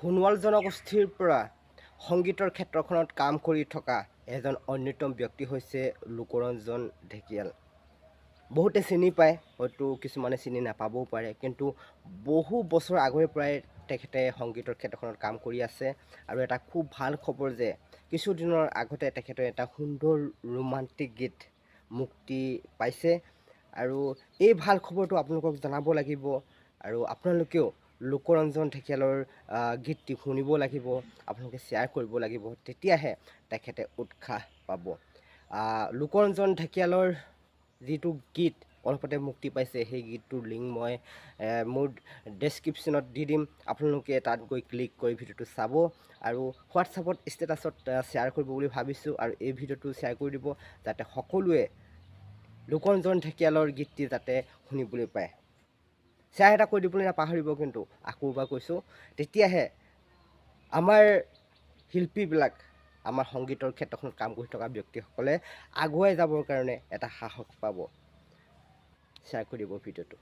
সোণোৱাল জনগোষ্ঠীৰ পৰা সংগীতৰ ক্ষেত্ৰখনত কাম কৰি থকা এজন অন্যতম ব্যক্তি হৈছে লোকৰঞ্জন ঢেকিয়াল। বহুতে চিনি পায়, হয়তো কিছুমানে চিনি নাপাবও পাৰে, কিন্তু বহু বছৰ আগৰে পৰাই তেখেতে সংগীতৰ ক্ষেত্ৰখনত কাম কৰি আছে। আৰু এটা খুব ভাল খবৰ যে কিছুদিনৰ আগতে তেখেতে এটা সুন্দৰ ৰোমান্টিক গীত মুক্তি পাইছে। আৰু এই ভাল খবৰটো আপোনালোকক জনাব লাগিব, আৰু আপোনালোকেও লোকৰঞ্জন ঢেকিয়ালৰ গীতটি শুনিব লাগিব, আপোনালোকে শ্বেয়াৰ কৰিব লাগিব, তেতিয়াহে তেখেতে উৎসাহ পাব। লোকৰঞ্জন ঢেকিয়ালৰ যিটো গীত অলপতে মুক্তি পাইছে, সেই গীতটোৰ লিংক মই মোৰ ডেছক্ৰিপশ্যনত দি দিম। আপোনালোকে তাত গৈ ক্লিক কৰি ভিডিঅ'টো চাব, আৰু হোৱাটছআপত ষ্টেটাছত শ্বেয়াৰ কৰিব বুলি ভাবিছোঁ। আৰু এই ভিডিঅ'টো শ্বেয়াৰ কৰি দিব যাতে সকলোৱে লোকৰঞ্জন ঢেকিয়ালৰ গীতটি যাতে শুনিবলৈ পায়। শ্বেয়াৰ এটা কৰি দিবলৈ নাপাহৰিব, কিন্তু আকৌ এবাৰ কৈছোঁ, তেতিয়াহে আমাৰ শিল্পীবিলাক, আমাৰ সংগীতৰ ক্ষেত্ৰখনত কাম কৰি থকা ব্যক্তিসকলে আগুৱাই যাবৰ কাৰণে এটা সাহস পাব। শ্বেয়াৰ কৰি দিব ভিডিঅ'টো।